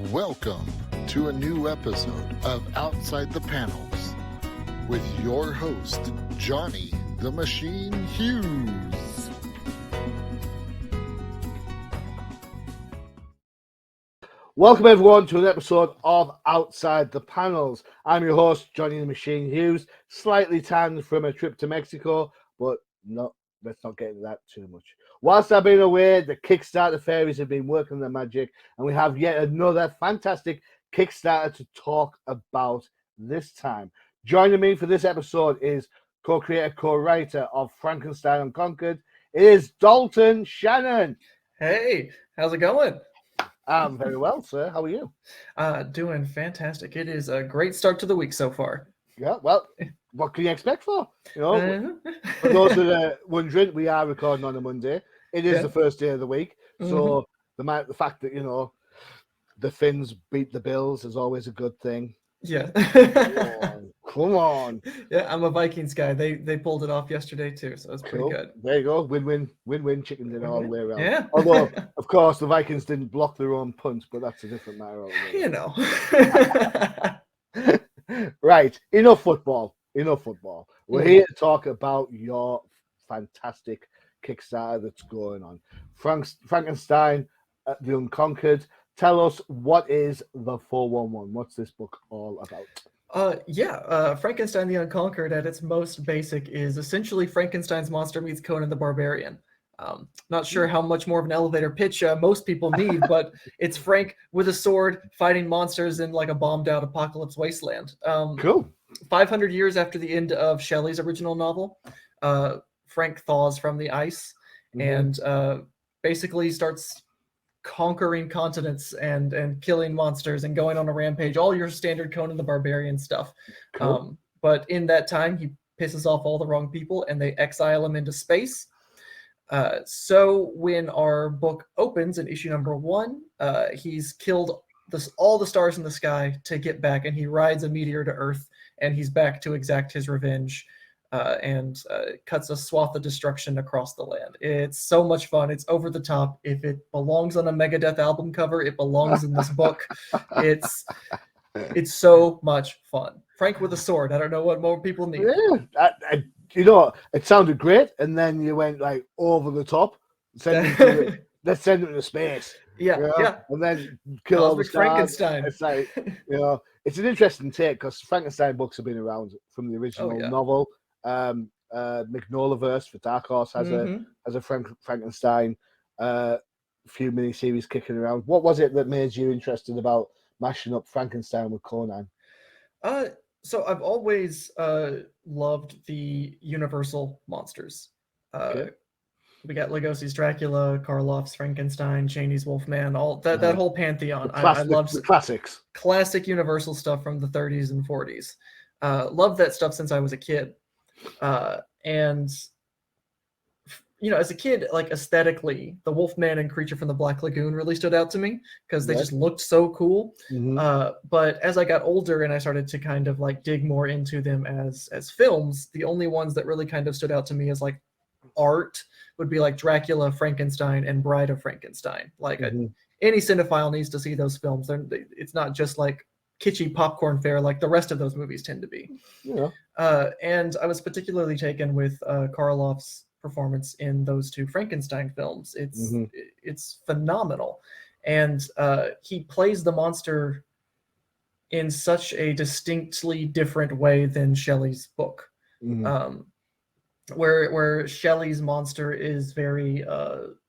Welcome to a new episode of Outside the Panels with your host, Johnny the Machine Hughes. Welcome everyone to an episode of Outside the Panels. I'm your host, Johnny the Machine Hughes, slightly tanned from a trip to Mexico, but let's not get into that too much. Whilst I've been away, the Kickstarter fairies have been working their magic, and we have yet another fantastic Kickstarter to talk about this time. Joining me for this episode is co-creator, co-writer of Frankenstein The Unconquered. It is Dalton Shannon. Hey, how's it going? I'm very well, sir. How are you? Doing fantastic. It is a great start to the week so far. Yeah, well, what can you expect for? For those that are wondering, we are recording on a Monday. It is the first day of the week. So the fact that, the Finns beat the Bills is always a good thing. Yeah. Come on. Yeah, I'm a Vikings guy. They pulled it off yesterday too, so it's pretty good. There you go. Win-win chicken dinner all the way around. Yeah. Although, of course, the Vikings didn't block their own punt, but that's a different matter. Right. Enough football. We're here to talk about your fantastic Kickstarter that's going on. Frankenstein The Unconquered. Tell us, what is the 411? What's this book all about? Frankenstein the Unconquered at its most basic is essentially Frankenstein's monster meets Conan the Barbarian. Not sure how much more of an elevator pitch most people need, but it's Frank with a sword fighting monsters in like a bombed out apocalypse wasteland. Cool. 500 years after the end of Shelley's original novel, Frank thaws from the ice and basically starts conquering continents and killing monsters and going on a rampage, all your standard Conan the Barbarian stuff. Cool. But in that time, he pisses off all the wrong people and they exile him into space. So when our book opens in issue number 1, he's killed all the stars in the sky to get back, and he rides a meteor to Earth, and he's back to exact his revenge. And cuts a swath of destruction across the land. It's so much fun. It's over the top. If it belongs on a Megadeth album cover, it belongs in this book. It's so much fun. Frank with a sword. I don't know what more people need. Yeah, it sounded great, and then you went like over the top. Let's send him to space. Yeah. And then kill all the stars. Frankenstein. It's like, it's an interesting take because Frankenstein books have been around from the original novel. Mignolaverse for Dark Horse has a Frankenstein few miniseries kicking around. What was it that made you interested about mashing up Frankenstein with Conan? So I've always loved the Universal monsters. We got Lugosi's Dracula, Karloff's Frankenstein, Chaney's Wolfman, all that whole pantheon. I love the classics. Classic Universal stuff from the 30s and 40s. Loved that stuff since I was a kid. And as a kid, like aesthetically, the Wolfman and Creature from the Black Lagoon really stood out to me because they just looked so cool. But as I got older and I started to kind of like dig more into them as films, the only ones that really kind of stood out to me as like art would be like Dracula, Frankenstein, and Bride of Frankenstein. Like any cinephile needs to see those films. It's not just like kitschy popcorn fare like the rest of those movies tend to be. And I was particularly taken with Karloff's performance in those 2 Frankenstein films. It's phenomenal. And he plays the monster in such a distinctly different way than Shelley's book. Where Shelley's monster is very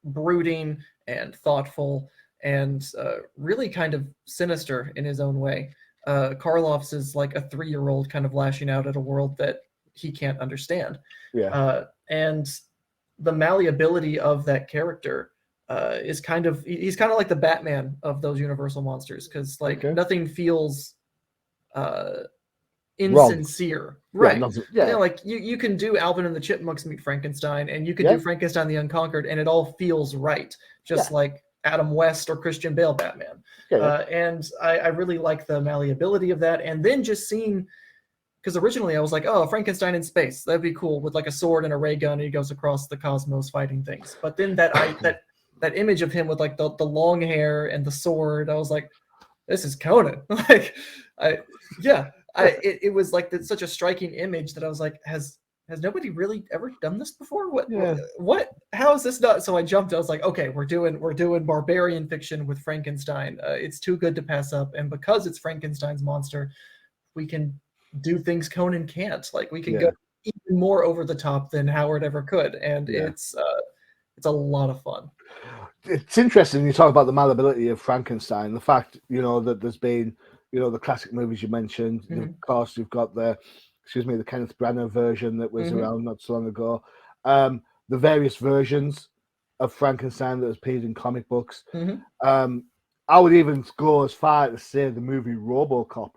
brooding and thoughtful and really kind of sinister in his own way. Karloff's is like a 3-year-old kind of lashing out at a world that he can't understand. And the malleability of that character is he's kind of like the Batman of those Universal monsters, because nothing feels insincere. Right. Like you can do Alvin and the Chipmunks meet Frankenstein, and you can do Frankenstein the Unconquered, and it all feels right. Just like Adam West or Christian Bale Batman. And I really like the malleability of that. And then just seeing, because originally I was like, oh, Frankenstein in space, that'd be cool, with like a sword and a ray gun, and he goes across the cosmos fighting things. But then that image of him with like the long hair and the sword, I was like, this is Conan. Like, it was like such a striking image that I was like, has nobody really ever done this before? What? How is this not? So I jumped. I was like, okay, we're doing barbarian fiction with Frankenstein. It's too good to pass up. And because it's Frankenstein's monster, we can do things Conan can't. Like, we can go even more over the top than Howard ever could, and it's a lot of fun. It's interesting you talk about the malleability of Frankenstein. The fact that there's been the classic movies you mentioned. Of course, you've got the Kenneth Branagh version that was around not so long ago. The various versions of Frankenstein that appeared in comic books. I would even go as far as to say the movie RoboCop,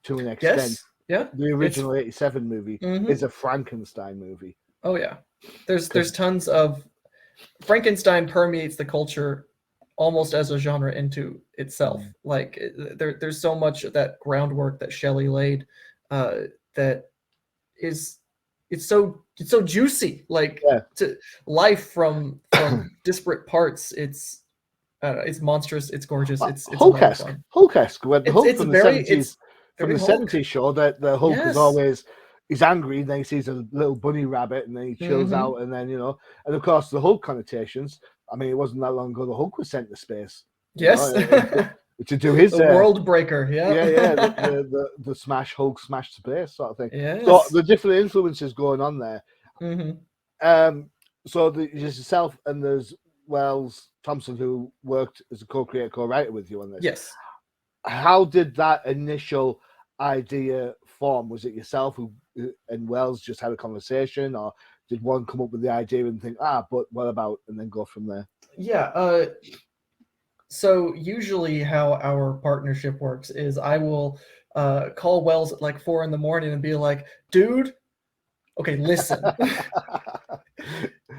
to an extent. Yes. Yeah. The original '87 movie is a Frankenstein movie. Oh yeah. There's tons of Frankenstein permeates the culture almost as a genre into itself. Like, there's so much of that groundwork that Shelley laid that is it's so juicy. Like, to life from disparate parts. It's monstrous. It's gorgeous. It's Hulk-esque. Hulk-esque. When the Hulk it's from very, the 70s, from the Hulk. 70s show, that the Hulk is always, he's angry, then he sees a little bunny rabbit, and then he chills out, and then, and of course the Hulk connotations. I mean, it wasn't that long ago the Hulk was sent to space. Yes. To do his the world breaker, the smash Hulk smash space sort of thing. Yes. So the different influences going on there. So there's yourself and there's Wells Thompson, who worked as a co-creator, co-writer with you on this. Yes. How did that initial idea form? Was it yourself who and Wells just had a conversation, or did one come up with the idea and think, but what about, and then go from there? Yeah. So usually how our partnership works is I will call Wells at like 4 a.m. and be like, dude, okay, listen.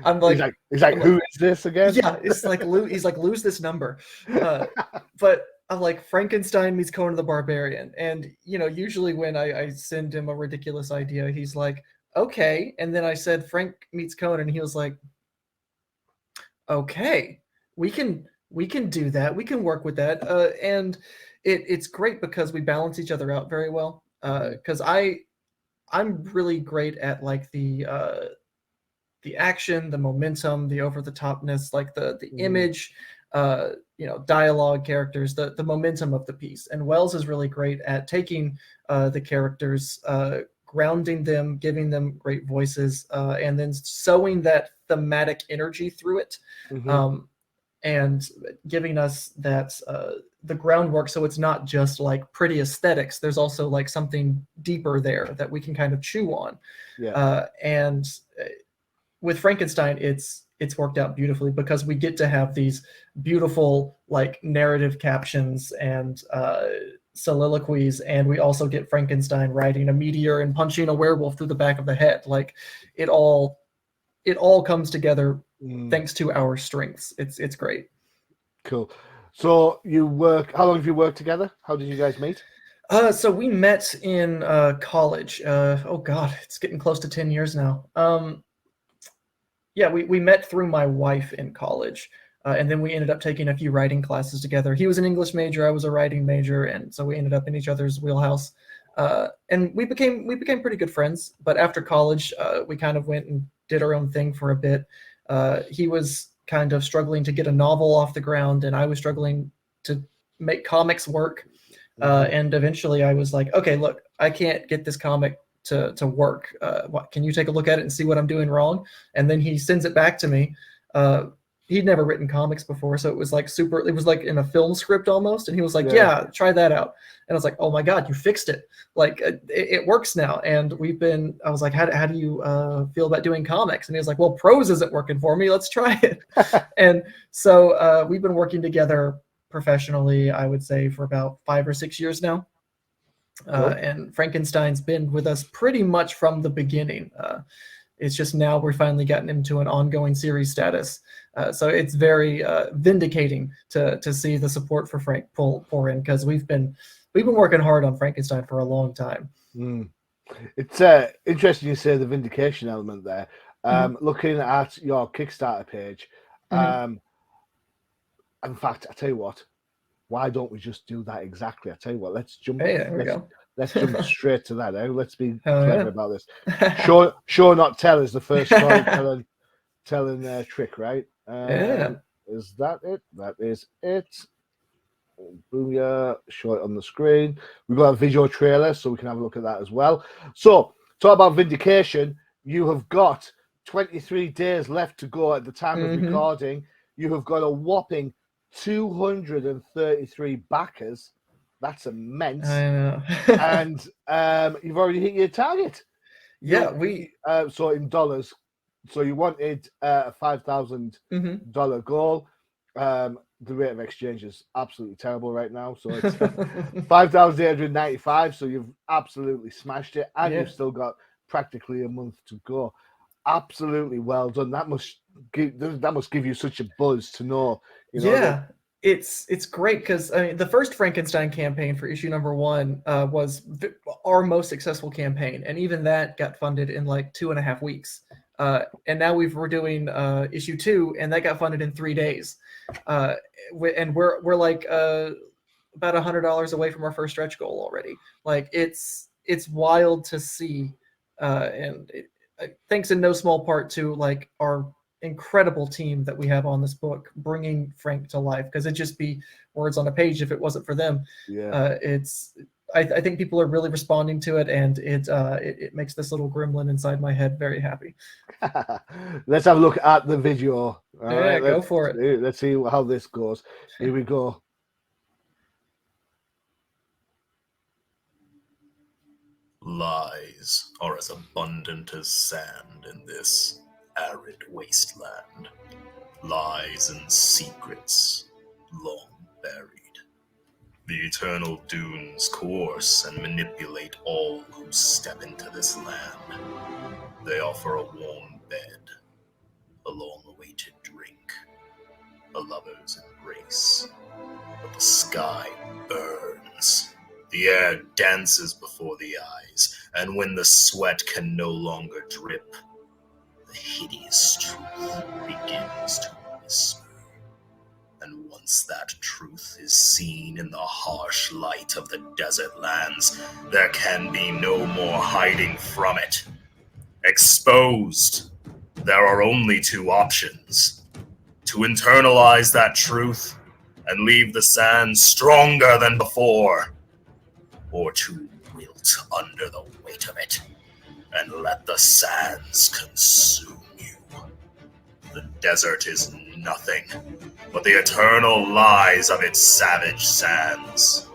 I'm like, he's like, who is this again? Yeah, it's like, he's like, lose this number. But I'm like, Frankenstein meets Conan the Barbarian. And, usually when I send him a ridiculous idea, he's like, okay. And then I said, Frank meets Conan. And he was like, okay, we can do that. We can work with that. And it's great because we balance each other out very well. Because I'm really great at like the action, the momentum, the over the topness, like the image, dialogue, characters, the momentum of the piece. And Wells is really great at taking the characters, grounding them, giving them great voices, and then sewing that thematic energy through it, and giving us that the groundwork, so it's not just like pretty aesthetics. There's also like something deeper there that we can kind of chew on. And with Frankenstein, it's worked out beautifully because we get to have these beautiful like narrative captions and soliloquies, and we also get Frankenstein riding a meteor and punching a werewolf through the back of the head. Like, it all comes together thanks to our strengths. It's great. Cool. So how long have you worked together? How did you guys meet? So we met in college. Oh God, it's getting close to 10 years now. We met through my wife in college. And then we ended up taking a few writing classes together. He was an English major, I was a writing major, and so we ended up in each other's wheelhouse. And we became pretty good friends. But after college, we kind of went and did our own thing for a bit. He was kind of struggling to get a novel off the ground, and I was struggling to make comics work. And eventually I was like, okay, look, I can't get this comic to work. Can you take a look at it and see what I'm doing wrong? And then he sends it back to me. He'd never written comics before, so it was like it was like in a film script almost. And he was like, yeah, try that out. And I was like, oh my God, you fixed it. Like, it works now. And I was like, how do you feel about doing comics? And he was like, well, prose isn't working for me. Let's try it. And so we've been working together professionally, I would say, for about 5 or 6 years now. And Frankenstein's been with us pretty much from the beginning. It's just now we're finally gotten into an ongoing series status. So it's very vindicating to see the support for Frank pour in, because we've been working hard on Frankenstein for a long time. It's interesting you say the vindication element there. Looking at your Kickstarter page, in fact, I tell you what, why don't we just do that exactly? I tell you what, let's jump. Hey, there we go. Let's jump straight to that. Let's be Hell clever yeah. about this. Show not tell is the first storytelling trick, right? Yeah. Is that it? That is it. Booyah! Show it on the screen. We've got a visual trailer, so we can have a look at that as well. So, talk about vindication. You have got 23 days left to go at the time of recording. You have got a whopping 233 backers. That's immense. I know. And you've already hit your target. Yeah, so in dollars. So you wanted a $5,000 goal. The rate of exchange is absolutely terrible right now. So it's 5,895. So you've absolutely smashed it, and you've still got practically a month to go. Absolutely well done. That must give you such a buzz to know. It's great because I mean the first Frankenstein campaign for issue number 1 was our most successful campaign, and even that got funded in like 2.5 weeks. And now we're doing issue 2, and that got funded in 3 days. And we're like about $100 away from our first stretch goal already. Like it's wild to see, and thanks in no small part to like our incredible team that we have on this book bringing Frank to life, because it'd just be words on a page if it wasn't for them. I think people are really responding to it, and it makes this little gremlin inside my head very happy. Let's have a look at the video. All right, go for it. Let's see how this goes. Here we go. Lies are as abundant as sand in this arid wasteland. Lies and secrets long buried. The eternal dunes coerce and manipulate all who step into this land. They offer a warm bed, a long-awaited drink, a lover's embrace. But the sky burns. The air dances before the eyes, and when the sweat can no longer drip, the hideous truth begins to whisper. And once that truth is seen in the harsh light of the desert lands, there can be no more hiding from it. Exposed, there are only 2 options: to internalize that truth and leave the sand stronger than before, or to wilt under the weight of it and let the sands consume you. The desert is nothing but the eternal lies of its savage sands.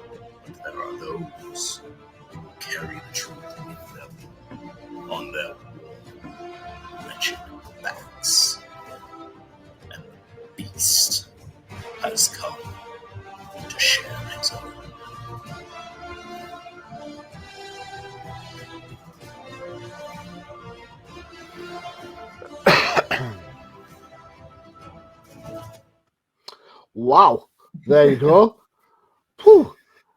But there are those who carry the truth with them on their warm, wretched backs. And the beast has come to share his own. Wow, there you go. Whew.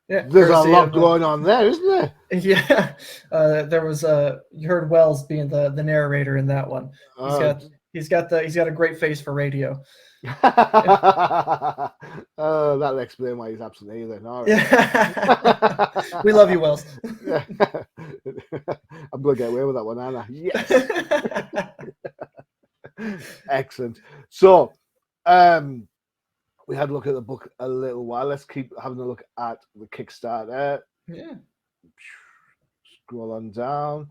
Yeah, there's a lot going on there, isn't there? Yeah, there was you heard Wells being the narrator in that one. He's got a great face for radio. That'll explain why he's absent either. All right. We love you, Wells. I'm going to get away with that one, aren't I? Yes. Excellent. So, we had a look at the book a little while. Let's keep having a look at the Kickstarter. Yeah. Scroll on down.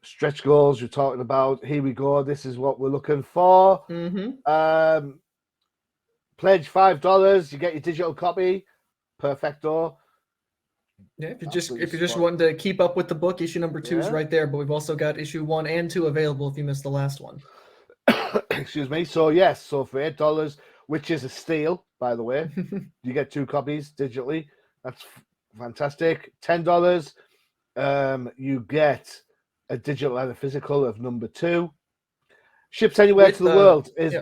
Stretch goals you're talking about. Here we go. This is what we're looking for. Pledge $5. You get your digital copy. Perfecto. Yeah, if you're just wanting to keep up with the book, issue number 2 is right there. But we've also got issue 1 and 2 available if you missed the last one. Excuse me. So yes, so for $8, which is a steal, by the way, you get 2 copies digitally. That's fantastic. $10. You get a digital and a physical of number 2. Ships anywhere to the world. Is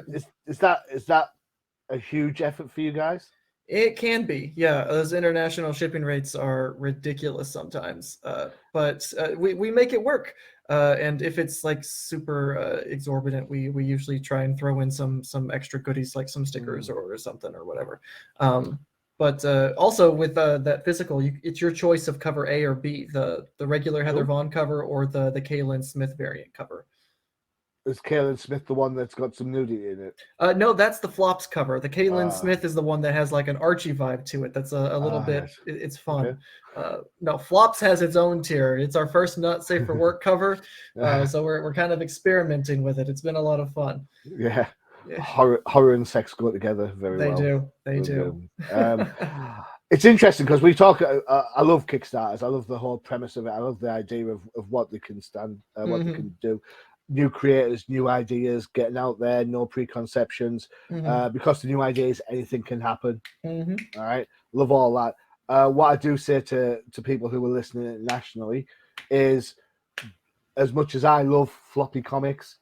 that a huge effort for you guys? It can be, yeah. Those international shipping rates are ridiculous sometimes, but we make it work. And if it's like super exorbitant, we usually try and throw in some extra goodies like some stickers or something or whatever. But also with that physical, it's your choice of cover A or B, the regular Heather Vaughn cover or the Kaylin Smith variant cover. Is Kaylin Smith the one that's got some nudity in it? No, that's the Flops cover. The Kaylin Smith is the one that has like an Archie vibe to it. That's a little bit. Yes. It's fun. Okay. No, Flops has its own tier. It's our first Not Safe for Work cover, so we're kind of experimenting with it. It's been a lot of fun. Yeah. Horror and sex go together very well. They do. It's interesting because we talk. I love Kickstarters. I love the whole premise of it. I love the idea of what they can stand, what they can do. New creators, new ideas, getting out there, no preconceptions. Because the new ideas, anything can happen. All right, love all that. What I do say to people who are listening internationally is, as much as I love floppy comics,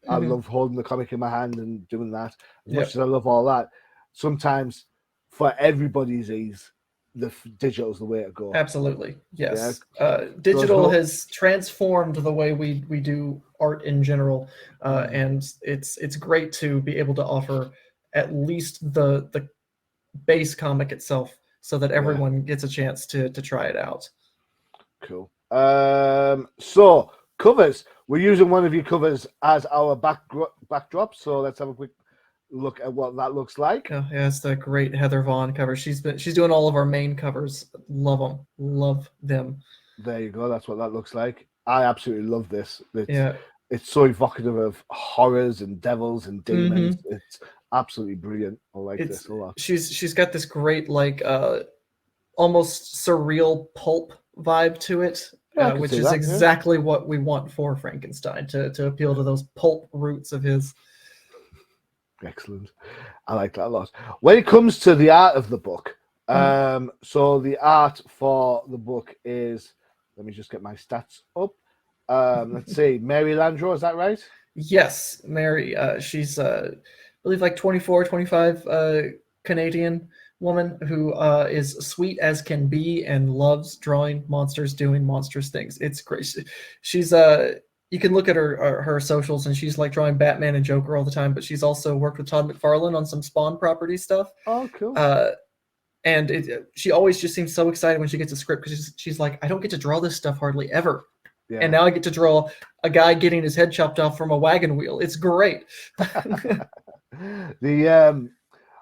I love holding the comic in my hand and doing that. As much as I love all that, sometimes for everybody's ease, the digital is the way to go. Absolutely, yes. Digital has transformed the way we do art in general, and it's great to be able to offer at least the base comic itself, so that everyone gets a chance to try it out. Cool. So covers. We're using one of your covers as our backdrop. So let's have a quick look at what that looks like. Oh, yeah, it's the great Heather Vaughn cover. She's doing all of our main covers. Love them. There you go. That's what that looks like. I absolutely love this. It's so evocative of horrors and devils and demons. It's absolutely brilliant. I like this a lot. She's got this great like almost surreal pulp vibe to it. Which is exactly what we want for Frankenstein, to appeal to those pulp roots of his. Excellent. I like that a lot. When it comes to the art of the book, so the art for the book is, let me just get my stats up. Let's see, Mary Landreau, is that right? Yes, Mary. She's, I believe, like 24, 25 Canadian woman who is sweet as can be and loves drawing monsters doing monstrous things. It's great. She's you can look at her socials and she's like drawing Batman and Joker all the time, but she's also worked with Todd McFarlane on some Spawn property stuff. Oh, cool. And she always just seems so excited when she gets a script, because she's like, I don't get to draw this stuff hardly ever. Yeah. And now I get to draw a guy getting his head chopped off from a wagon wheel. It's great.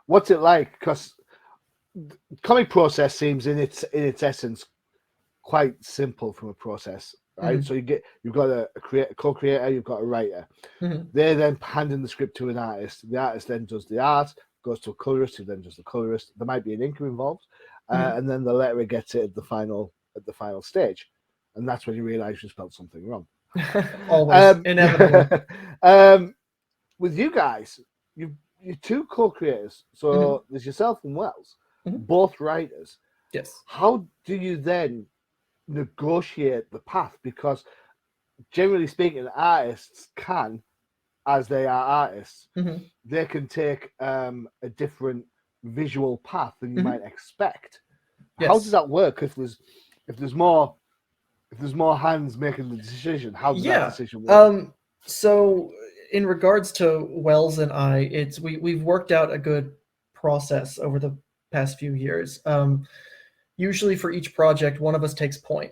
What's it like? Because comic process seems in its essence quite simple from a process, right? So you've got a co-creator, you've got a writer. They're then handing the script to an artist. The artist then does the art, goes to a colorist, who then does the colorist. There might be an inker involved, and then the letterer gets it at the final stage, and that's when you realize you spelled something wrong. Always, inevitably. With you guys, you're two co-creators, so there's yourself and Wells. Both writers. Yes. How do you then negotiate the path? Because generally speaking, artists can, as they are artists, they can take a different visual path than you might expect. Yes. How does that work if there's more hands making the decision? How does that decision work? So in regards to Wells and I, we've worked out a good process over the past few years. Usually for each project, one of us takes point.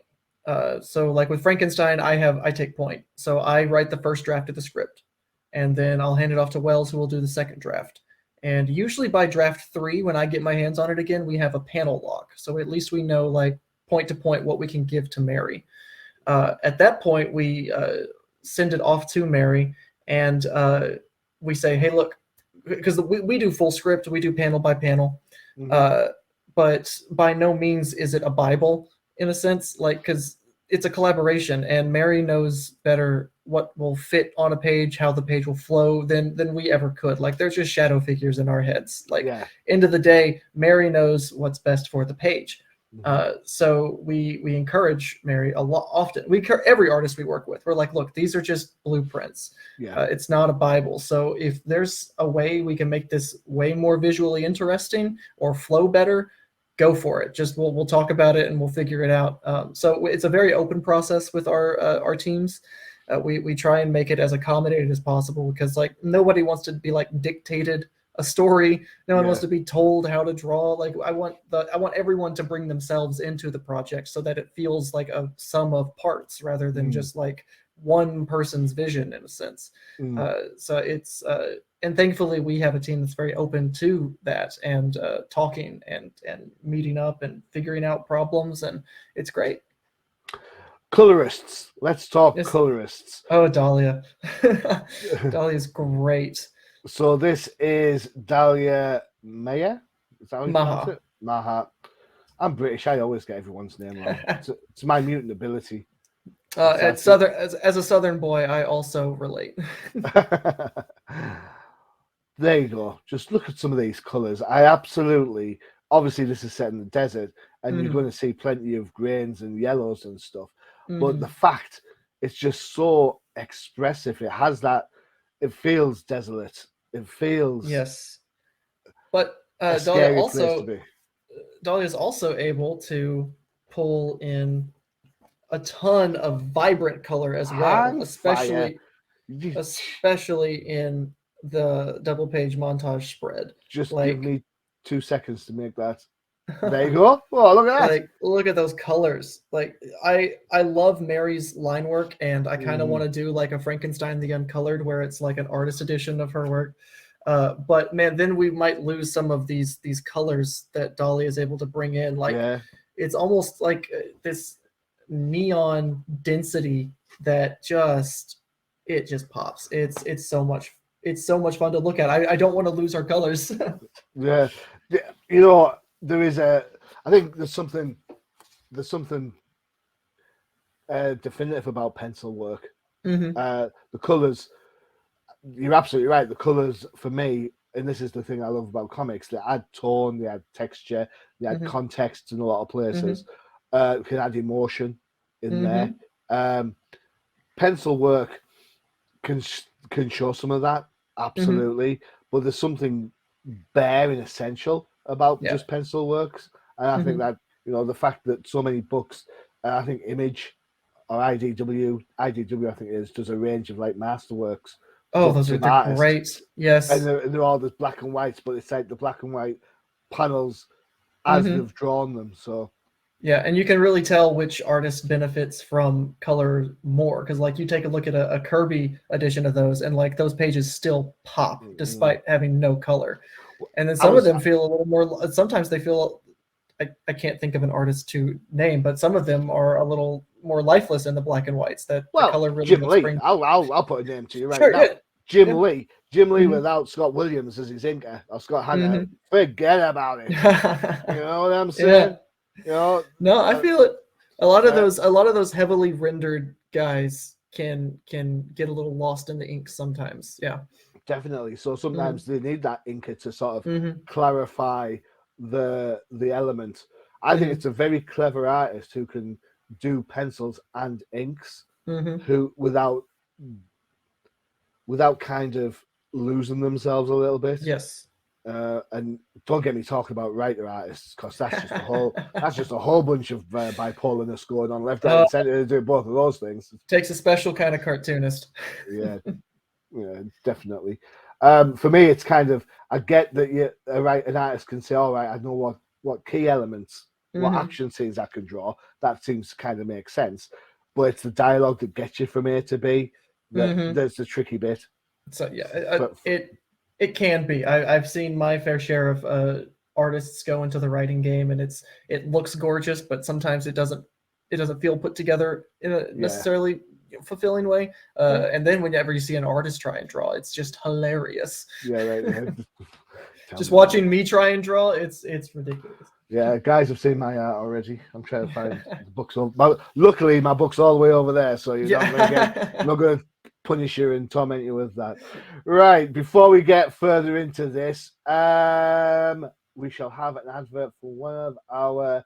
So like with Frankenstein, I take point. So I write the first draft of the script, and then I'll hand it off to Wells, who will do the second draft. And usually by draft 3, when I get my hands on it again, we have a panel lock. So at least we know, like, point to point what we can give to Mary. At that point, we send it off to Mary, and we say, hey, look, because we do full script, we do panel by panel. But by no means is it a Bible, in a sense, like, because it's a collaboration, and Mary knows better what will fit on a page, how the page will flow than we ever could. Like, there's just shadow figures in our heads. Like, end of the day, Mary knows what's best for the page. So we encourage Mary a lot often. Every artist we work with, we're like, look, these are just blueprints. It's not a Bible. So if there's a way we can make this way more visually interesting or flow better, go for it. Just we'll talk about it and we'll figure it out. So it's a very open process with our teams. We try and make it as accommodated as possible, because like nobody wants to be like dictated a story. No one Yeah. wants to be told how to draw. Like I want everyone to bring themselves into the project so that it feels like a sum of parts rather than just like one person's vision in a sense. So it's and thankfully we have a team that's very open to that and talking and meeting up and figuring out problems, and it's great. Colorists. Let's talk Yes. colorists. Oh, Dahlia. Dahlia's great. So this is Dahlia Mayer. Is that how you pronounce it? Maha. I'm British. I always get everyone's name wrong. It's my mutant ability. At Southern, as a Southern boy, I also relate. There you go. Just look at some of these colors. Obviously this is set in the desert, and you're going to see plenty of greens and yellows and stuff. But the fact it's just so expressive. It has that. It feels desolate. It feels But a Dahlia scary place to be. Dahlia is also able to pull in a ton of vibrant color as well, especially in the double page montage spread. Just give me 2 seconds to make that. There you go. Oh, look at that. Like, look at those colors. Like, I love Mary's line work, and I kind of want to do like a Frankenstein the Uncolored, where it's like an artist edition of her work. But man, then we might lose some of these colors that Dahlia is able to bring in. Like, it's almost like this neon density that just pops. It's so much fun to look at. I don't want to lose our colors. Yeah, you know, I think there's something definitive about pencil work. The colors, you're absolutely right. The colors for me, and this is the thing I love about comics, they add tone, they add texture, they add context in a lot of places. Can add emotion in there. Pencil work can show some of that, absolutely. But there's something bare and essential about just pencil works, and I think that, you know, the fact that so many books, I think Image or IDW I think it is, does a range of like masterworks. Oh, those are great. Yes, and they're all just black and whites, but it's like the black and white panels as they've drawn them. So yeah, and you can really tell which artist benefits from color more, because like you take a look at a Kirby edition of those, and like those pages still pop despite having no color. And then some of them feel a little more. Sometimes they feel. I can't think of an artist to name, but some of them are a little more lifeless in the black and whites. That the color really Jim Lee. I'll put a name to you right now. Yeah. Jim Lee. Jim Lee without Scott Williams as his inker, or Scott Hanna. Forget about it. You know what I'm saying? You know, no, I feel it. A lot of those heavily rendered guys can get a little lost in the ink sometimes. Yeah, definitely. So sometimes they need that inker to sort of clarify the element. I think it's a very clever artist who can do pencils and inks, who without kind of losing themselves a little bit. Yes. And don't get me talking about writer artists, because that's just a whole bunch of bipolarness going on left, right, and center to do both of those things. Takes a special kind of cartoonist. Yeah, definitely. For me, it's kind of, I get that an artist can say, all right, I know what key elements, what action scenes I can draw. That seems to kind of make sense, but it's the dialogue that gets you from A to B. That's the tricky bit. So yeah, it can be. I've seen my fair share of artists go into the writing game, and it looks gorgeous, but sometimes it doesn't feel put together in a necessarily fulfilling way. And then whenever you see an artist try and draw, it's just hilarious. Yeah, right. Just watching me try and draw, it's ridiculous. Yeah, guys have seen my art already. I'm trying to find the books. Luckily, my book's all the way over there, so I'm not going to punish you and torment you with that. Right, before we get further into this, we shall have an advert for one of our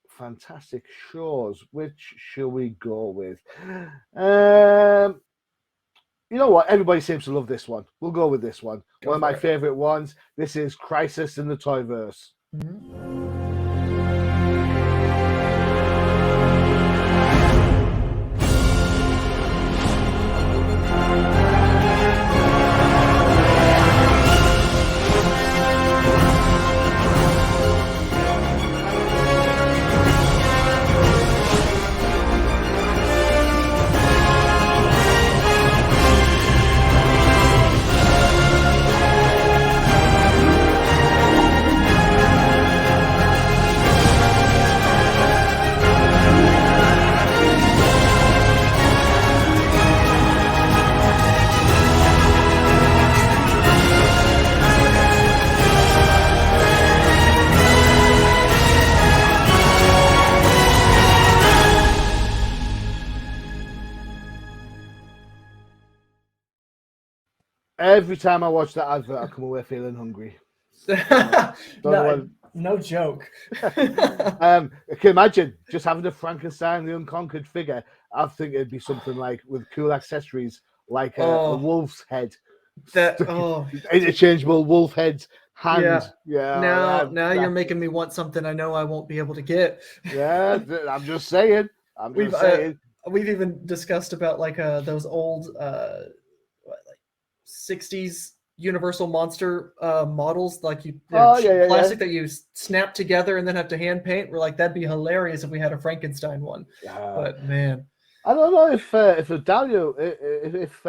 fantastic shows. Which shall we go with? You know what? Everybody seems to love this one. We'll go with this one. One of my favorite ones. This is Crisis in the Toyverse. Every time I watch that advert, I come away feeling hungry. No joke. I can imagine just having a Frankenstein the Unconquered figure. I think it'd be something like with cool accessories, like a wolf's head. Interchangeable wolf heads, hand. Yeah. Now you're making me want something I know I won't be able to get. Yeah, I'm just saying. We've even discussed about like those old like 60s Universal Monster models, like plastic that you snap together and then have to hand paint. We're like, that'd be hilarious if we had a Frankenstein one. But man, I don't know if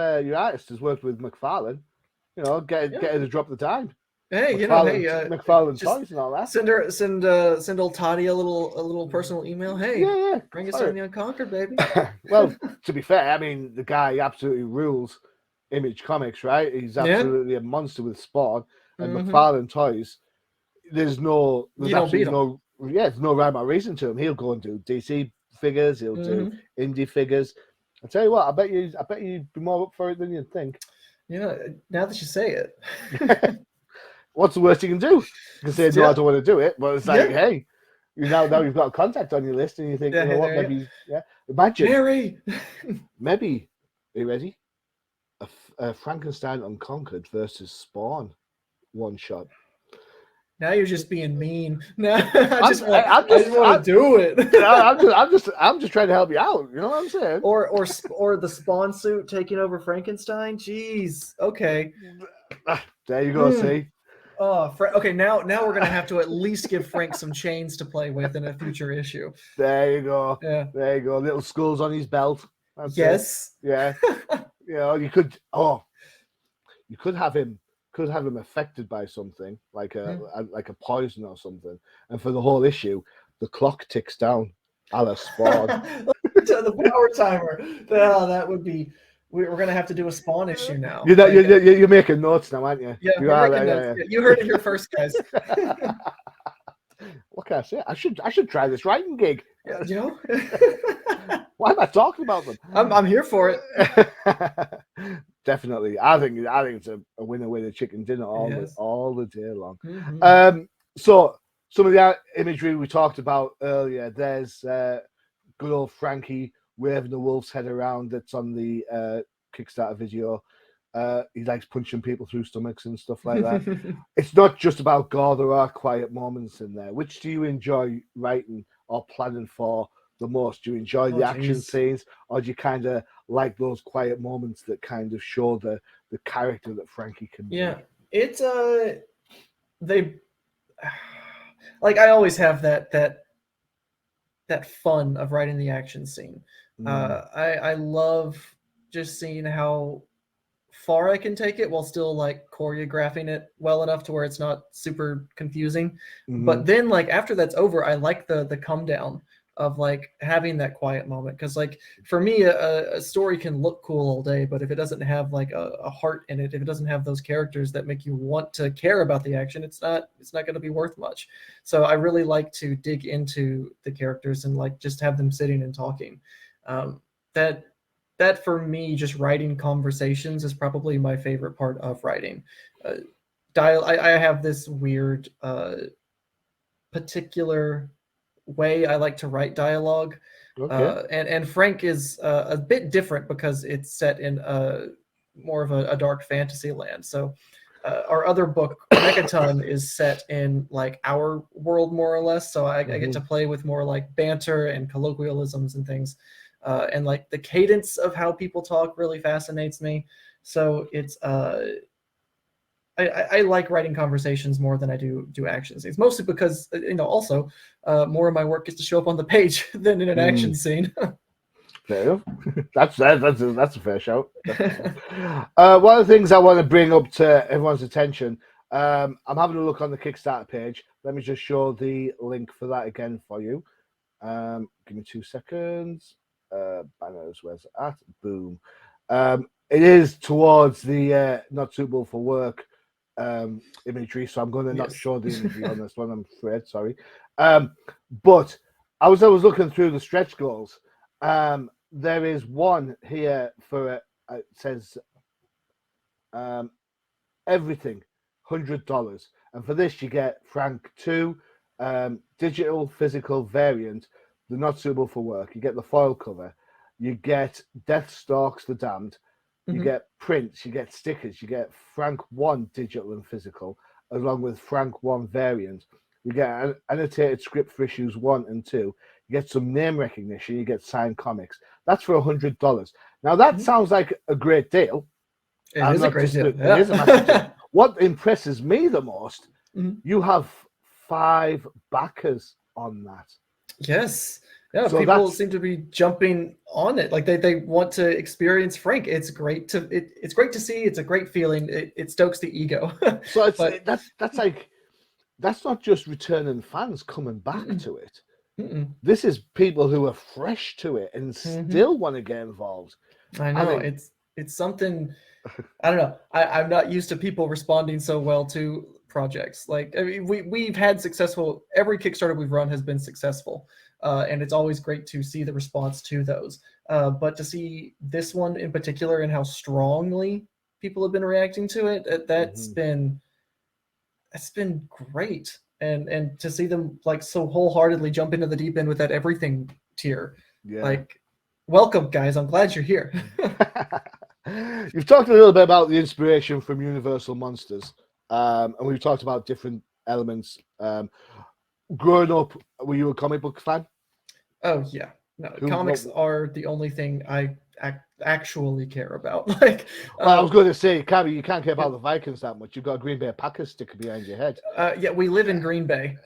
your artist has worked with McFarlane, get her to drop the time. Hey, McFarlane Toys and all that. Send old Toddy a little personal email. Hey, Frankenstein the Unconquered, baby. Well, to be fair, I mean the guy absolutely rules Image Comics, right? He's absolutely a monster with Spawn and McFarlane Toys. There's no rhyme or reason to him. He'll go and do DC figures. He'll do indie figures. I tell you what, I bet you'd be more up for it than you'd think. Now that you say it. What's the worst you can do? You can say, no, I don't want to do it. But it's like, hey, now you've got a contact on your list and you think, you know what, maybe, imagine. Mary! Maybe, are you ready? A Frankenstein Unconquered versus Spawn one shot. Now you're just being mean. No, I just want to do it. I'm just trying to help you out. You know what I'm saying? Or the Spawn suit taking over Frankenstein. Jeez. Okay. There you go. See. Oh, okay. Now we're gonna have to at least give Frank some chains to play with in a future issue. There you go. Yeah. There you go. Little skulls on his belt. That's yes. It. Yeah. You could. Oh, you could have him. Could have him affected by something like a poison or something, and for the whole issue, the clock ticks down, a la Spawn. The power timer. That would be. We're gonna have to do a Spawn issue now. You're making notes now, aren't you? Yeah, yeah. You heard it here first, guys. What can I say? I should try this writing gig. Yeah, Why am I talking about them? I'm here for it. Definitely, I think it's a winner with a chicken dinner all the day long. Mm-hmm. So some of the imagery we talked about earlier. There's good old Frankie waving the wolf's head around. That's on the Kickstarter video. He likes punching people through stomachs and stuff like that. It's not just about gore. There are quiet moments in there. Which do you enjoy writing or planning for the most? Do you enjoy the action scenes, or do you kind of like those quiet moments that kind of show the character that Frankie can be? Yeah, it's they like, I always have that fun of writing the action scene. I love just seeing how far I can take it while still like choreographing it well enough to where it's not super confusing. But then like after that's over, I like the come down of like having that quiet moment, because like for me a story can look cool all day, but if it doesn't have like a heart in it, if it doesn't have those characters that make you want to care about the action, it's not going to be worth much. So I really like to dig into the characters and like just have them sitting and talking. That for me, just writing conversations is probably my favorite part of writing. I have this weird particular way I like to write dialogue. Okay. And Frank is a bit different because it's set in more of a dark fantasy land. So our other book, Mechaton, is set in like our world more or less. So I get to play with more like banter and colloquialisms and things. And like the cadence of how people talk really fascinates me. So it's I like writing conversations more than I do action scenes, mostly because also more of my work gets to show up on the page than in an action scene. Fair enough. That's a fair shout. One of the things I want to bring up to everyone's attention, I'm having a look on the Kickstarter page. Let me just show the link for that again for you. Give me 2 seconds. Banners, where's it at? Boom. It is towards the not suitable for work imagery, so I'm going to not show the imagery on this one, I'm afraid. Sorry. But I was looking through the stretch goals. There is one here for it says everything, $100. And for this, you get Frank 2, digital physical variant. They're not suitable for work. You get the foil cover. You get Deathstalks the Damned. You get prints. You get stickers. You get Frank 1 digital and physical, along with Frank 1 variant. You get an annotated script for issues 1 and 2. You get some name recognition. You get signed comics. That's for $100. Now, that sounds like a great deal. It is a great deal. It is a massive deal. What impresses me the most, you have 5 backers on that. Yes. Yeah, So people seem to be jumping on it. Like they want to experience Frank. It's great to see. It's a great feeling. It stokes the ego. So it's that's not just returning fans coming back to it. This is people who are fresh to it and still want to get involved. I know it's something. I don't know. I'm not used to people responding so well to projects. Like, I mean, we've had successful. Every Kickstarter we've run has been successful, and it's always great to see the response to those. But to see this one in particular and how strongly people have been reacting to it, that's been great. And to see them like so wholeheartedly jump into the deep end with that everything tier, like, welcome guys. I'm glad you're here. You've talked a little bit about the inspiration from Universal Monsters, and we've talked about different elements. Growing up, were you a comic book fan? Oh yeah, no. Comics are the only thing I actually care about. Like, I was going to say, you can't care about the Vikings that much. You've got a Green Bay Packers sticker behind your head. Yeah, we live in Green Bay.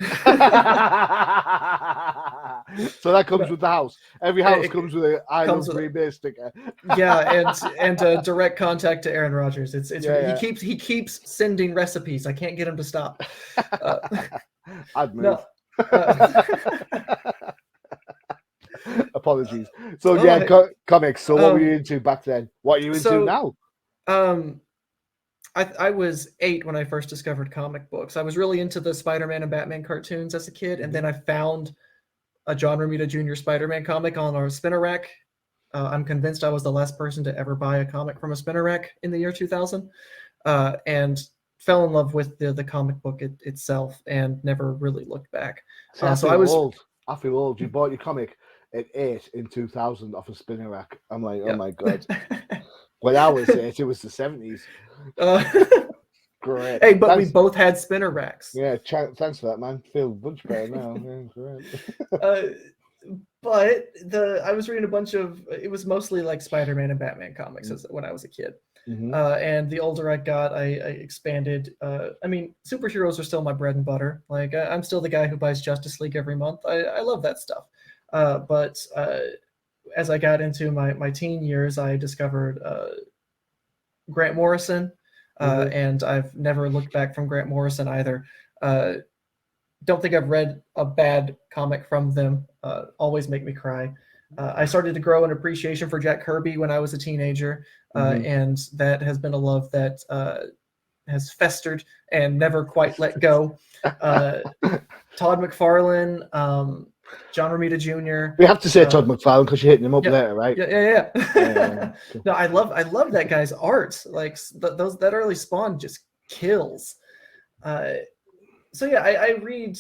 So that comes with the house. Every house comes with a I love Green Bay sticker. Yeah, and direct contact to Aaron Rodgers. He keeps sending recipes. I can't get him to stop. I'd move. No, Apologies. So comics. So what were you into back then? What are you into now? I was 8 when I first discovered comic books. I was really into the Spider-Man and Batman cartoons as a kid, and then I found a John Romita Jr. Spider-Man comic on our spinner rack. I'm convinced I was the last person to ever buy a comic from a spinner rack in the year 2000, and fell in love with the comic book itself and never really looked back. I feel old. You bought your comic at 8 in 2000 off a spinner rack. I'm like, oh my God. When I was 8, it was the 70s. Great. Hey, but we both had spinner racks. Yeah, thanks for that, man. Feel much better now. Yeah, great. But I was reading a bunch of, it was mostly like Spider-Man and Batman comics when I was a kid. And the older I got, I expanded. I mean, superheroes are still my bread and butter. Like, I'm still the guy who buys Justice League every month. I love that stuff. But as I got into my teen years, I discovered Grant Morrison, and I've never looked back from Grant Morrison either. Don't think I've read a bad comic from them. Always make me cry. I started to grow an appreciation for Jack Kirby when I was a teenager, and that has been a love that has festered and never quite let go. Todd McFarlane, John Romita Jr. We have to say Todd McFarlane because you're hitting him up later, right? Yeah. No, I love that guy's art. Like that early Spawn just kills. So yeah, I read.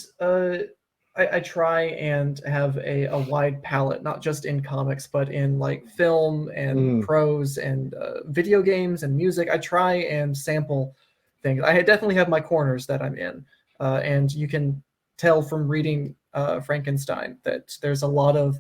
I try and have a wide palette, not just in comics, but in like film and prose and video games and music. I try and sample things. I definitely have my corners that I'm in, and you can tell from reading Frankenstein that there's a lot of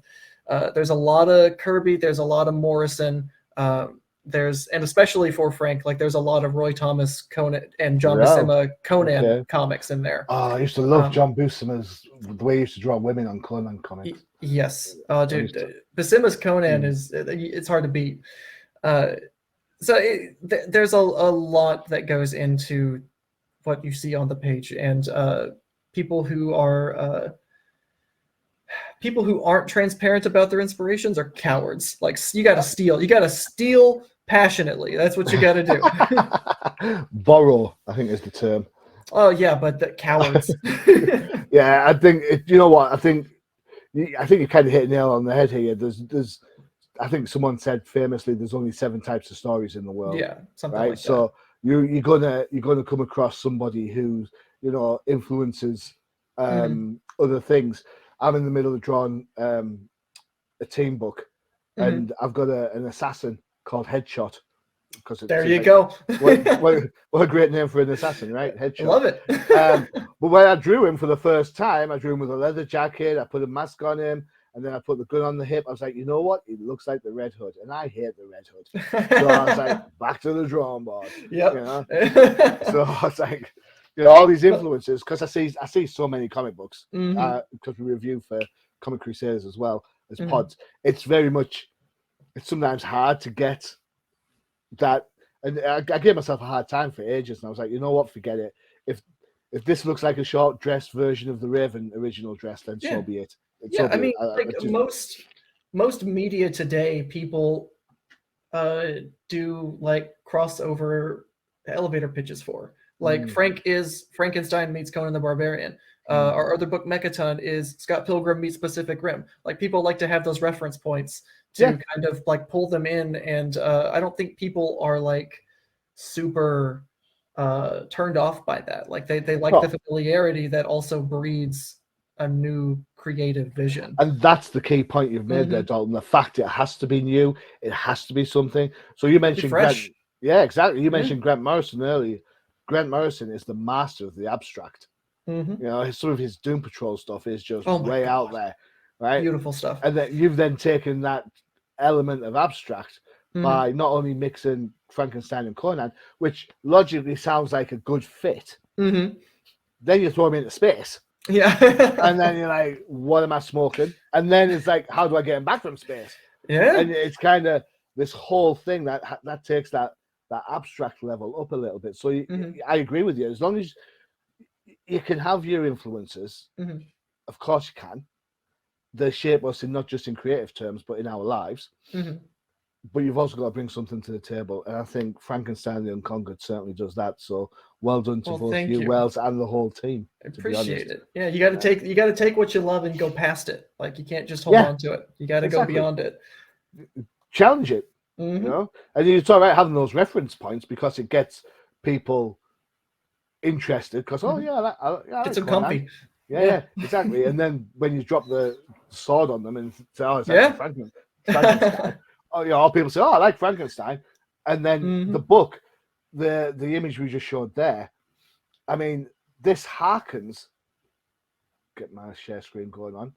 Kirby, there's a lot of Morrison, and especially for Frank, like there's a lot of Roy Thomas, Conan, and John Buscema Conan comics in there. Oh, I used to love John Buscema's the way he used to draw women on Conan comics. Yes, dude, Buscema's Conan it's hard to beat. There's a lot that goes into what you see on the page, and people who aren't transparent about their inspirations are cowards. Like, you got to steal passionately. That's what you got to do. Borrow, I think is the term. Oh yeah, but the cowards. Yeah, I think you know what? I think you kind of hit a nail on the head here. There's I think someone said famously, there's only 7 types of stories in the world. Yeah, something right. Like that. So you're gonna come across somebody who, you know, influences other things. I'm in the middle of drawing a team book, and I've got an assassin called Headshot. Because there you go. what a great name for an assassin, right? Headshot. Love it. But when I drew him for the first time, I drew him with a leather jacket. I put a mask on him, and then I put the gun on the hip. I was like, you know what? It looks like the Red Hood, and I hate the Red Hood. So I was like, back to the drawing board. Yep. You know? So I was like, you know, all these influences, because I see so many comic books, because we review for Comic Crusaders as well as pods. It's very much, it's sometimes hard to get that, and I gave myself a hard time for ages, and I was like, you know what, forget it. If this looks like a short dressed version of the Raven original dress, then so be it. I mean, most media today, people do like crossover elevator pitches for. Like Frank is Frankenstein meets Conan the Barbarian. Our other book, Mechaton, is Scott Pilgrim meets Pacific Rim. Like, people like to have those reference points to kind of like pull them in, and I don't think people are like super turned off by that. Like, they like the familiarity that also breeds a new creative vision. And that's the key point you've made there, Dalton. The fact it has to be new, it has to be something. So you mentioned fresh. Yeah, exactly. You mentioned Grant Morrison earlier. Grant Morrison is the master of the abstract. You know, some of his Doom Patrol stuff is just way out there, right? Beautiful stuff. And then you've then taken that element of abstract by not only mixing Frankenstein and Conan, which logically sounds like a good fit. Then you throw him into space. Yeah. And then you're like, what am I smoking? And then it's like, how do I get him back from space? Yeah. And it's kind of this whole thing that takes that abstract level up a little bit. So I agree with you. As long as you can have your influences, of course you can. They shape us not just in creative terms, but in our lives. But you've also got to bring something to the table. And I think Frankenstein The Unconquered certainly does that. So well done to both you, Wells, and the whole team. I appreciate it. Yeah, you got to take what you love and go past it. Like, you can't just hold on to it. You got to go beyond it. Challenge it. You know, and it's all right having those reference points, because it gets people interested. Because it's so comfy. Yeah, exactly. And then when you drop the sword on them and say, "Oh, it's actually Frankenstein," all people say, "Oh, I like Frankenstein," and then the book, the image we just showed there. I mean, this harkens. Get my share screen going on.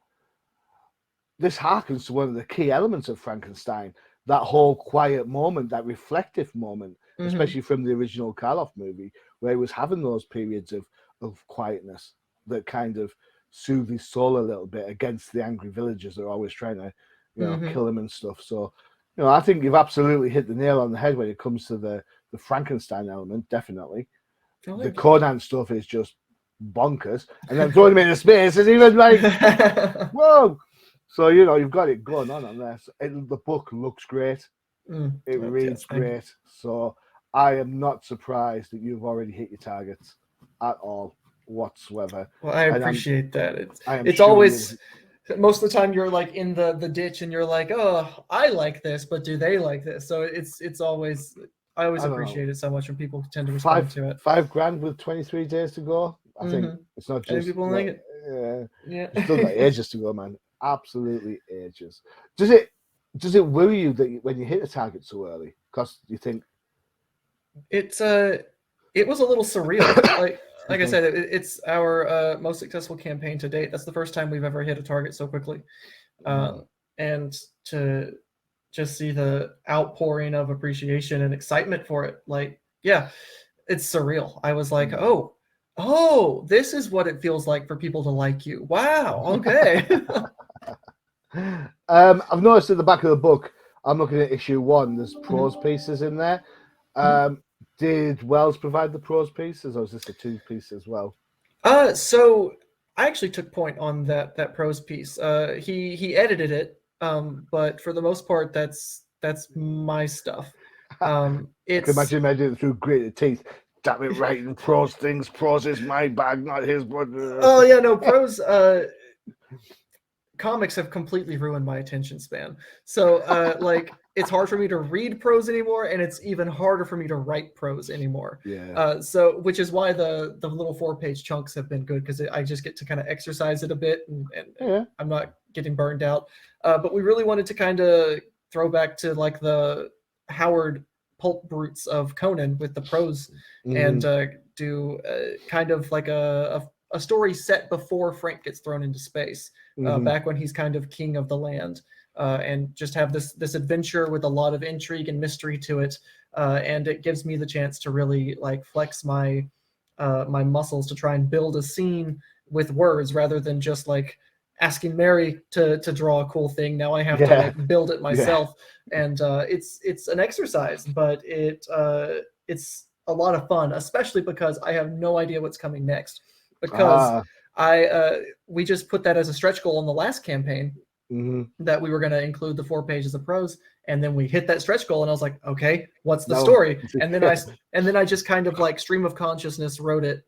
This harkens to one of the key elements of Frankenstein. That whole quiet moment, that reflective moment, especially from the original Karloff movie, where he was having those periods of quietness that kind of soothe his soul a little bit against the angry villagers that are always trying to, you know, kill him and stuff. So, you know, I think you've absolutely hit the nail on the head when it comes to the Frankenstein element, definitely. The Conan stuff is just bonkers. And then throwing him into space is even like, whoa! So, you know, you've got it going on there. So the book looks great. It reads great. So I am not surprised that you've already hit your targets at all whatsoever. Well, I appreciate that. It's always, most of the time you're like in the ditch and you're like, oh, I like this, but do they like this? So it's always, I always appreciate it so much when people tend to respond to it. $5,000 with 23 days to go. I think it's not just people like it. Yeah. It's still got ages to go, man. Absolutely ages. Does it worry you that when you hit a target so early? Because you think it was a little surreal. like I said, it's our most successful campaign to date. That's the first time we've ever hit a target so quickly, and to just see the outpouring of appreciation and excitement for it, it's surreal. I was like, oh, this is what it feels like for people to like you. Wow. Okay. I've noticed at the back of the book, I'm looking at issue 1, there's prose pieces in there. Did Wells provide the prose pieces, or is this a 2-piece as well? So I actually took point on that prose piece. He edited it, but for the most part, that's my stuff. I can imagine I did it through gritted teeth. Damn it, writing prose things. Prose is my bag, not his. Oh yeah, no, prose. comics have completely ruined my attention span. So like it's hard for me to read prose anymore, and it's even harder for me to write prose anymore. Yeah. So which is why the little 4-page chunks have been good, because I just get to kind of exercise it a bit, and Yeah. I'm not getting burned out. But we really wanted to kind of throw back to like the Howard pulp brutes of Conan with the prose, and do kind of like a story set before Frank gets thrown into space, back when he's kind of king of the land, and just have this adventure with a lot of intrigue and mystery to it, and it gives me the chance to really like flex my my muscles to try and build a scene with words rather than just like asking Mary to draw a cool thing. Now I have to like build it myself, and it's an exercise, but it's a lot of fun, especially because I have no idea what's coming next, because we just put that as a stretch goal in the last campaign, that we were going to include the 4 pages of prose, and then we hit that stretch goal, and I was like, okay, what's the story? And then I just kind of like stream of consciousness wrote it,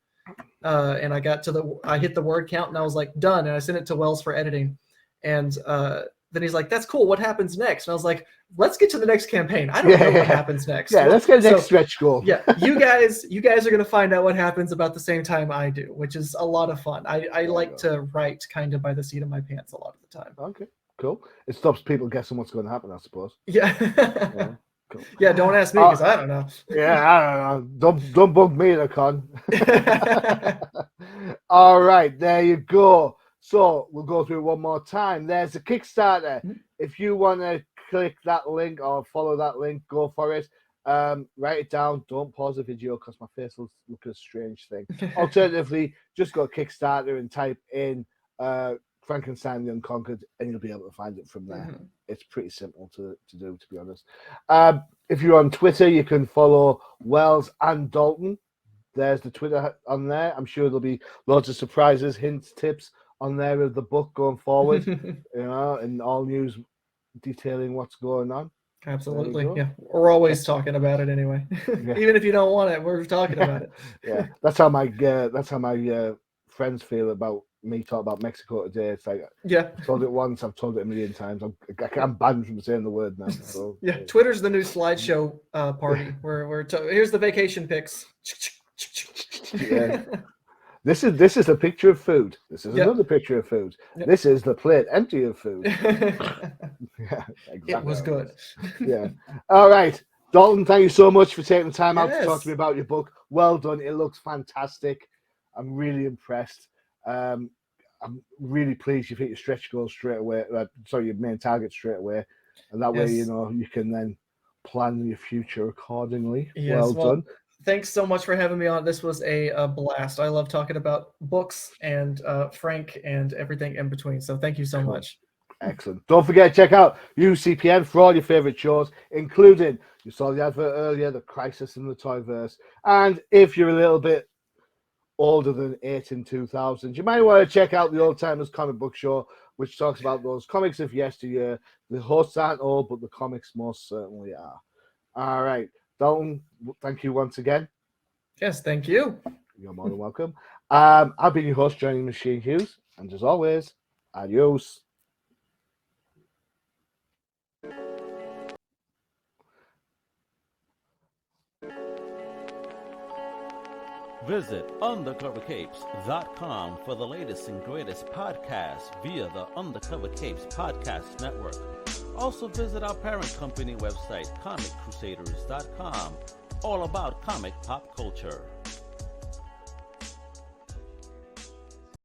and I hit the word count, and I was like, done, and I sent it to Wells for editing, and then he's like, that's cool, what happens next? And I was like, let's get to the next campaign. I don't know what happens next. Let's get the next stretch goal. You guys are going to find out what happens about the same time I do, which is a lot of fun. I like to write kind of by the seat of my pants a lot of the time. Okay, cool. It stops people guessing what's going to happen, I suppose. Yeah. Cool. Yeah, don't ask me, because I don't know. I don't know. Don't bug me, the con. All right, there you go. So we'll go through it one more time. There's a Kickstarter. If you want to click that link or follow that link, go for it. Write it down. Don't pause the video, because my face will look a strange thing. Alternatively, just go to Kickstarter and type in Frankenstein The Unconquered, and you'll be able to find it from there. It's pretty simple to do, to be honest. If you're on Twitter, you can follow Wells and Dalton. There's the Twitter on there. I'm sure there'll be loads of surprises, hints, tips on there of the book going forward, and all news detailing what's going on. Absolutely, yeah. We're always talking about it anyway. Even if you don't want it, we're talking about it. Yeah, that's how my friends feel about me talking about Mexico today. It's like, I've told it once, I've told it a million times. I'm banned from saying the word now. So, Twitter's the new slideshow party where here's the vacation pics. This is a picture of food. This is another picture of food. This is the plate empty of food. Exactly. It was good. All right, Dalton, thank you so much for taking the time out to talk to me about your book. Well done. It looks fantastic. I'm really impressed. I'm really pleased you've hit your stretch goal straight away. Your main target straight away, and that way you can then plan your future accordingly. Well done. Thanks so much for having me on. This was a blast. I love talking about books and Frank and everything in between. So thank you so much. Excellent. Don't forget to check out UCPN for all your favorite shows, including, you saw the advert earlier, The Crisis in the Toyverse. And if you're a little bit older than 8 in 2000, you might want to check out the Old Timers Comic Book Show, which talks about those comics of yesteryear. The hosts aren't old, but the comics most certainly are. All right. Dalton, thank you once again. Yes, thank you. You're more than welcome. I've been your host, Johnny Machine Hughes, and as always, adios. Visit undercovercapes.com for the latest and greatest podcasts via the Undercover Capes Podcast Network. Also visit our parent company website, comiccrusaders.shop, all about comic pop culture.